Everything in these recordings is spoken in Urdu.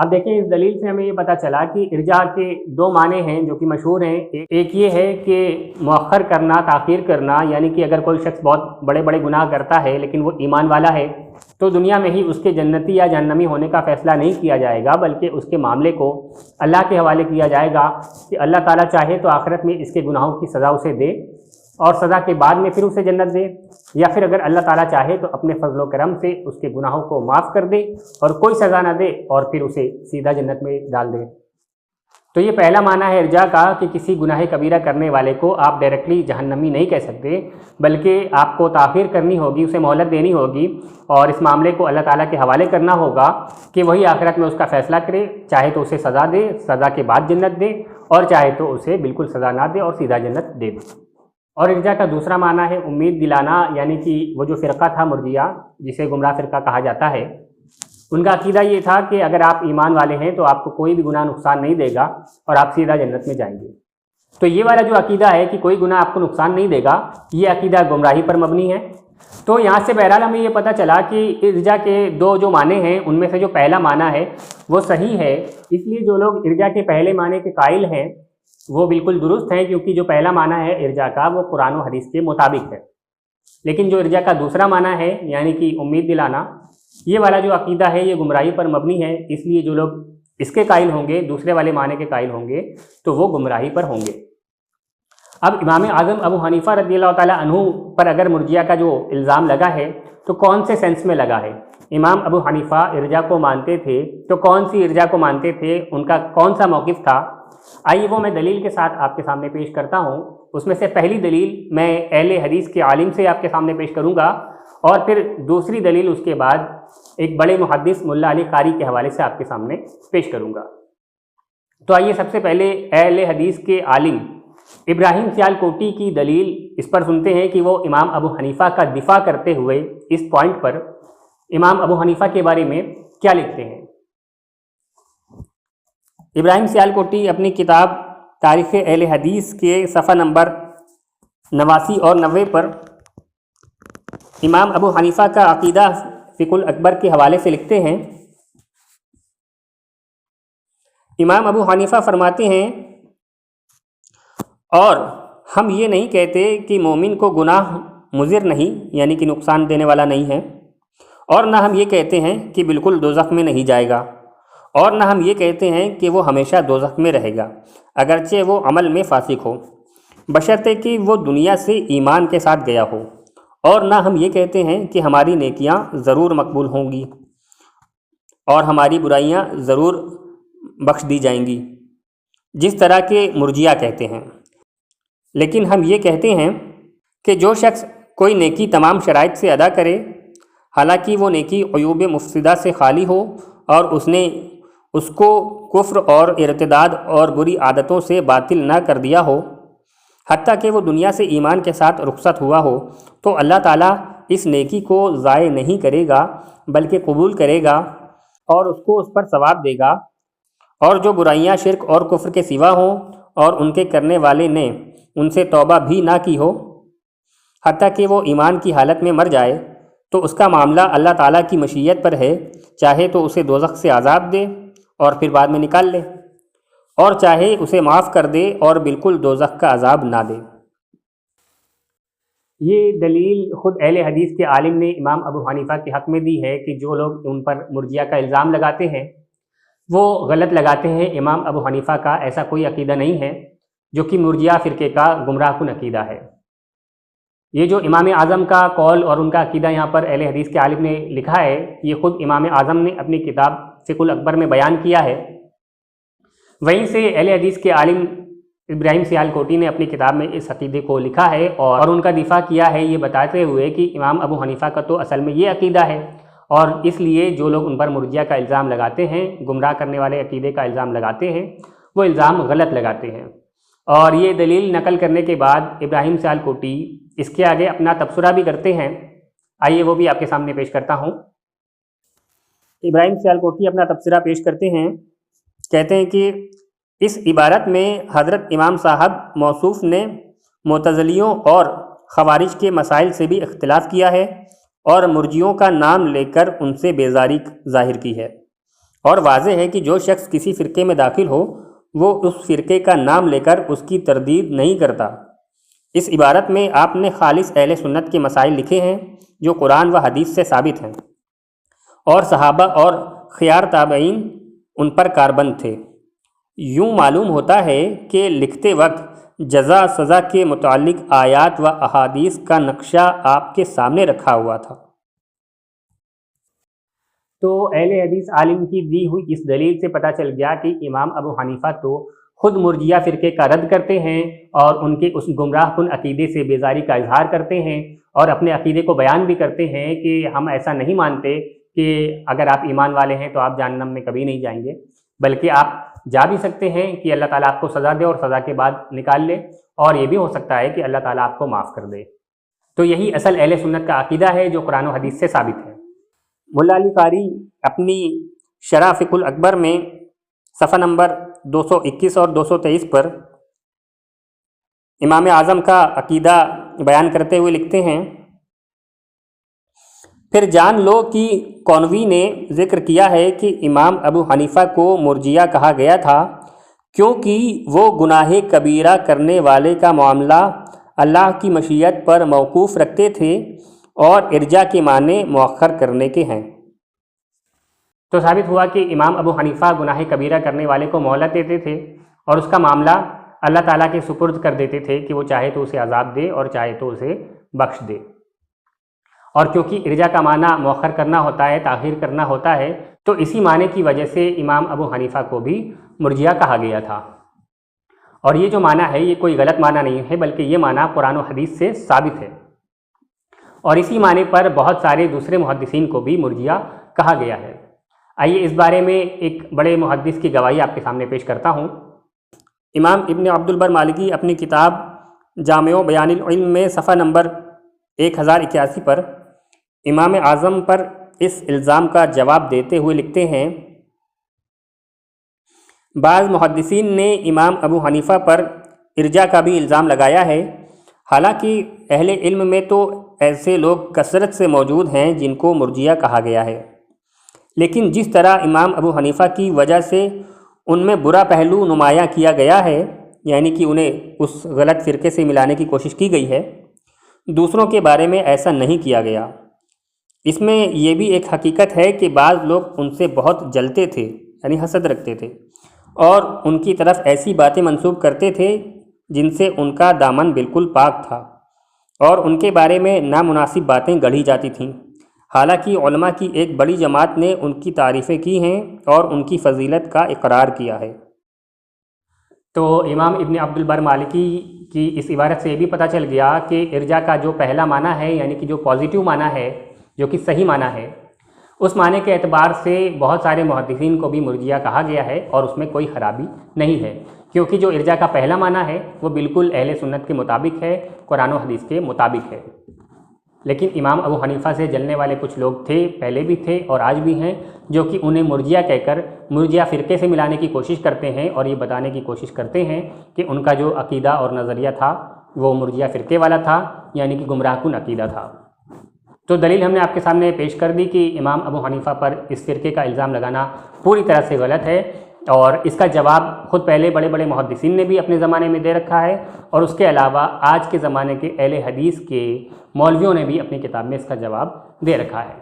اب دیکھیں اس دلیل سے ہمیں یہ پتہ چلا کہ ارجاء کے دو معنی ہیں جو کہ مشہور ہیں. ایک یہ ہے کہ مؤخر کرنا، تاخیر کرنا، یعنی کہ اگر کوئی شخص بہت بڑے بڑے گناہ کرتا ہے لیکن وہ ایمان والا ہے تو دنیا میں ہی اس کے جنتی یا جہنمی ہونے کا فیصلہ نہیں کیا جائے گا، بلکہ اس کے معاملے کو اللہ کے حوالے کیا جائے گا کہ اللہ تعالیٰ چاہے تو آخرت میں اس کے گناہوں کی سزا اسے دے اور سزا کے بعد میں پھر اسے جنت دے، یا پھر اگر اللہ تعالیٰ چاہے تو اپنے فضل و کرم سے اس کے گناہوں کو معاف کر دے اور کوئی سزا نہ دے اور پھر اسے سیدھا جنت میں ڈال دے. تو یہ پہلا معنی ہے ارجاء کا کہ کسی گناہ کبیرہ کرنے والے کو آپ ڈائریکٹلی جہنمی نہیں کہہ سکتے، بلکہ آپ کو تاخیر کرنی ہوگی، اسے مہلت دینی ہوگی اور اس معاملے کو اللہ تعالیٰ کے حوالے کرنا ہوگا کہ وہی آخرت میں اس کا فیصلہ کرے، چاہے تو اسے سزا دے، سزا کے بعد جنت دے، اور چاہے تو اسے بالکل سزا نہ دے اور سیدھا جنت دے دے. اور ارجاء کا دوسرا معنی ہے امید دلانا، یعنی کہ وہ جو فرقہ تھا مرجیہ جسے گمراہ فرقہ کہا جاتا ہے، ان کا عقیدہ یہ تھا کہ اگر آپ ایمان والے ہیں تو آپ کو کوئی بھی گناہ نقصان نہیں دے گا اور آپ سیدھا جنت میں جائیں گے. تو یہ والا جو عقیدہ ہے کہ کوئی گناہ آپ کو نقصان نہیں دے گا، یہ عقیدہ گمراہی پر مبنی ہے. تو یہاں سے بہرحال ہمیں یہ پتہ چلا کہ ارجاء کے دو جو معنی ہیں ان میں سے جو پہلا معنی ہے وہ صحیح ہے. اس لیے جو لوگ ارجاء کے پہلے معنی کے قائل ہیں وہ بالکل درست ہیں، کیونکہ جو پہلا معنی ہے ارجاء کا وہ قرآن و حدیث کے مطابق ہے. لیکن جو ارجاء کا دوسرا معنی ہے یعنی کہ امید دلانا، یہ والا جو عقیدہ ہے یہ گمراہی پر مبنی ہے. اس لیے جو لوگ اس کے قائل ہوں گے، دوسرے والے معنی کے قائل ہوں گے، تو وہ گمراہی پر ہوں گے. اب امام اعظم ابو حنیفہ رضی اللہ تعالیٰ عنہ پر اگر مرجیہ کا جو الزام لگا ہے تو کون سے سینس میں لگا ہے؟ امام ابو حنیفہ ارجاء کو مانتے تھے تو کون سی ارجاء کو مانتے تھے؟ ان کا کون سا موقف تھا؟ آئیے وہ میں دلیل کے ساتھ آپ کے سامنے پیش کرتا ہوں. اس میں سے پہلی دلیل میں اہل حدیث کے عالم سے آپ کے سامنے پیش کروں گا، اور پھر دوسری دلیل اس کے بعد ایک بڑے محدث ملا علی قاری کے حوالے سے آپ کے سامنے پیش کروں گا. تو آئیے سب سے پہلے اہل حدیث کے عالم ابراہیم سیالکوٹی کی دلیل اس پر سنتے ہیں کہ وہ امام ابو حنیفہ کا دفاع کرتے ہوئے اس پوائنٹ پر امام ابو حنیفہ کے بارے میں کیا لکھتے ہیں. ابراہیم سیالکوٹی اپنی کتاب تاریخ اہل حدیث کے صفحہ نمبر 89 اور 90 پر امام ابو حنیفہ کا عقیدہ فقہ الاکبر کے حوالے سے لکھتے ہیں. امام ابو حنیفہ فرماتے ہیں، اور ہم یہ نہیں کہتے کہ مومن کو گناہ مضر نہیں، یعنی کہ نقصان دینے والا نہیں ہے، اور نہ ہم یہ کہتے ہیں کہ بالکل دوزخ میں نہیں جائے گا، اور نہ ہم یہ کہتے ہیں کہ وہ ہمیشہ دوزخ میں رہے گا اگرچہ وہ عمل میں فاسق ہو، بشرطے کہ وہ دنیا سے ایمان کے ساتھ گیا ہو، اور نہ ہم یہ کہتے ہیں کہ ہماری نیکیاں ضرور مقبول ہوں گی اور ہماری برائیاں ضرور بخش دی جائیں گی جس طرح کے مرجیہ کہتے ہیں. لیکن ہم یہ کہتے ہیں کہ جو شخص کوئی نیکی تمام شرائط سے ادا کرے، حالانکہ وہ نیکی عیوب مفسدہ سے خالی ہو اور اس کو کفر اور ارتداد اور بری عادتوں سے باطل نہ کر دیا ہو، حتیٰ کہ وہ دنیا سے ایمان کے ساتھ رخصت ہوا ہو، تو اللہ تعالیٰ اس نیکی کو ضائع نہیں کرے گا بلکہ قبول کرے گا اور اس کو اس پر ثواب دے گا. اور جو برائیاں شرک اور کفر کے سوا ہوں اور ان کے کرنے والے نے ان سے توبہ بھی نہ کی ہو، حتیٰ کہ وہ ایمان کی حالت میں مر جائے، تو اس کا معاملہ اللہ تعالیٰ کی مشیت پر ہے، چاہے تو اسے دوزخ سے عذاب دے اور پھر بعد میں نکال لے، اور چاہے اسے معاف کر دے اور بالکل دوزخ کا عذاب نہ دے. یہ دلیل خود اہل حدیث کے عالم نے امام ابو حنیفہ کے حق میں دی ہے کہ جو لوگ ان پر مرجیہ کا الزام لگاتے ہیں وہ غلط لگاتے ہیں. امام ابو حنیفہ کا ایسا کوئی عقیدہ نہیں ہے جو کہ مرجیہ فرقے کا گمراہ کن عقیدہ ہے. یہ جو امام اعظم کا قول اور ان کا عقیدہ یہاں پر اہل حدیث کے عالم نے لکھا ہے، یہ خود امام اعظم نے اپنی کتاب فقہ الاکبر میں بیان کیا ہے. وہیں سے اہل حدیث کے عالم ابراہیم سیالکوٹی نے اپنی کتاب میں اس عقیدے کو لکھا ہے اور ان کا دفاع کیا ہے، یہ بتاتے ہوئے کہ امام ابو حنیفہ کا تو اصل میں یہ عقیدہ ہے، اور اس لیے جو لوگ ان پر مرجیہ کا الزام لگاتے ہیں، گمراہ کرنے والے عقیدے کا الزام لگاتے ہیں، وہ الزام غلط لگاتے ہیں. اور یہ دلیل نقل کرنے کے بعد ابراہیم سیالکوٹی اس کے آگے اپنا تبصرہ بھی کرتے ہیں. آئیے وہ بھی آپ کے سامنے پیش کرتا ہوں. ابراہیم سیالکوٹی اپنا تبصرہ پیش کرتے ہیں، کہتے ہیں کہ اس عبارت میں حضرت امام صاحب موصوف نے معتزلیوں اور خوارج کے مسائل سے بھی اختلاف کیا ہے اور مرجیوں کا نام لے کر ان سے بیزاری ظاہر کی ہے اور واضح ہے کہ جو شخص کسی فرقے میں داخل ہو وہ اس فرقے کا نام لے کر اس کی تردید نہیں کرتا۔ اس عبارت میں آپ نے خالص اہل سنت کے مسائل لکھے ہیں جو قرآن و حدیث سے ثابت ہیں، اور صحابہ اور خیار تابعین ان پر کاربند تھے۔ یوں معلوم ہوتا ہے کہ لکھتے وقت جزا سزا کے متعلق آیات و احادیث کا نقشہ آپ کے سامنے رکھا ہوا تھا۔ تو اہل حدیث عالم کی دی ہوئی اس دلیل سے پتہ چل گیا کہ امام ابو حنیفہ تو خود مرجیہ فرقے کا رد کرتے ہیں اور ان کے اس گمراہ کن عقیدے سے بیزاری کا اظہار کرتے ہیں، اور اپنے عقیدے کو بیان بھی کرتے ہیں کہ ہم ایسا نہیں مانتے کہ اگر آپ ایمان والے ہیں تو آپ جہنم میں کبھی نہیں جائیں گے، بلکہ آپ جا بھی سکتے ہیں کہ اللہ تعالیٰ آپ کو سزا دے اور سزا کے بعد نکال لے، اور یہ بھی ہو سکتا ہے کہ اللہ تعالیٰ آپ کو معاف کر دے۔ تو یہی اصل اہل سنت کا عقیدہ ہے جو قرآن و حدیث سے ثابت ہے۔ ملا علی قاری اپنی شرح فقہ الاکبر میں صفحہ نمبر 221 اور 223 پر امام اعظم کا عقیدہ بیان کرتے ہوئے لکھتے ہیں، پھر جان لو کہ کونوی نے ذکر کیا ہے کہ امام ابو حنیفہ کو مرجیہ کہا گیا تھا کیونکہ وہ گناہ کبیرہ کرنے والے کا معاملہ اللہ کی مشیت پر موقوف رکھتے تھے اور ارجاء کے معنی مؤخر کرنے کے ہیں۔ تو ثابت ہوا کہ امام ابو حنیفہ گناہ کبیرہ کرنے والے کو مہلت دیتے تھے اور اس کا معاملہ اللہ تعالیٰ کے سپرد کر دیتے تھے کہ وہ چاہے تو اسے عذاب دے اور چاہے تو اسے بخش دے۔ اور کیونکہ ارجاء کا معنی مؤخر کرنا ہوتا ہے، تاخیر کرنا ہوتا ہے، تو اسی معنی کی وجہ سے امام ابو حنیفہ کو بھی مرجیہ کہا گیا تھا۔ اور یہ جو معنی ہے یہ کوئی غلط معنی نہیں ہے، بلکہ یہ معنی قرآن و حدیث سے ثابت ہے، اور اسی معنی پر بہت سارے دوسرے محدثین کو بھی مرجیہ کہا گیا ہے۔ آئیے اس بارے میں ایک بڑے محدث کی گواہی آپ کے سامنے پیش کرتا ہوں۔ امام ابن عبد البر مالکی اپنی کتاب جامع بیان العلم میں صفحہ نمبر 1081 پر امام اعظم پر اس الزام کا جواب دیتے ہوئے لکھتے ہیں، بعض محدثین نے امام ابو حنیفہ پر ارجاء کا بھی الزام لگایا ہے، حالانکہ اہل علم میں تو ایسے لوگ کثرت سے موجود ہیں جن کو مرجیہ کہا گیا ہے، لیکن جس طرح امام ابو حنیفہ کی وجہ سے ان میں برا پہلو نمایاں کیا گیا ہے، یعنی کہ انہیں اس غلط فرقے سے ملانے کی کوشش کی گئی ہے، دوسروں کے بارے میں ایسا نہیں کیا گیا۔ اس میں یہ بھی ایک حقیقت ہے کہ بعض لوگ ان سے بہت جلتے تھے، یعنی حسد رکھتے تھے، اور ان کی طرف ایسی باتیں منسوب کرتے تھے جن سے ان کا دامن بالکل پاک تھا، اور ان کے بارے میں نامناسب باتیں گڑھی جاتی تھیں، حالانکہ علماء کی ایک بڑی جماعت نے ان کی تعریفیں کی ہیں اور ان کی فضیلت کا اقرار کیا ہے۔ تو امام ابن عبد البر مالکی کی اس عبارت سے یہ بھی پتہ چل گیا کہ ارجاء کا جو پہلا معنی ہے، یعنی کہ جو پازیٹیو معنی ہے، جو کہ صحیح معنی ہے، اس معنی کے اعتبار سے بہت سارے محدثین کو بھی مرجیہ کہا گیا ہے، اور اس میں کوئی خرابی نہیں ہے، کیونکہ جو ارجاء کا پہلا معنی ہے وہ بالکل اہل سنت کے مطابق ہے، قرآن و حدیث کے مطابق ہے۔ لیکن امام ابو حنیفہ سے جلنے والے کچھ لوگ تھے، پہلے بھی تھے اور آج بھی ہیں، جو کہ انہیں مرجیہ کہہ کر مرجیہ فرقے سے ملانے کی کوشش کرتے ہیں اور یہ بتانے کی کوشش کرتے ہیں کہ ان کا جو عقیدہ اور نظریہ تھا وہ مرجیہ فرقے والا تھا، یعنی کہ گمراہ کن عقیدہ تھا۔ تو دلیل ہم نے آپ کے سامنے پیش کر دی کہ امام ابو حنیفہ پر اس فرقے کا الزام لگانا پوری طرح سے غلط ہے، اور اس کا جواب خود پہلے بڑے بڑے محدثین نے بھی اپنے زمانے میں دے رکھا ہے، اور اس کے علاوہ آج کے زمانے کے اہل حدیث کے مولویوں نے بھی اپنی کتاب میں اس کا جواب دے رکھا ہے۔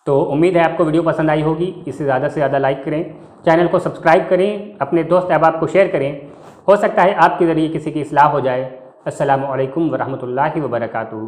تو امید ہے آپ کو ویڈیو پسند آئی ہوگی، اسے زیادہ سے زیادہ لائک کریں، چینل کو سبسکرائب کریں، اپنے دوست احباب کو شیئر کریں، ہو سکتا ہے آپ کے ذریعے کسی کی اصلاح ہو جائے۔ السلام علیکم ورحمۃ اللہ وبرکاتہ۔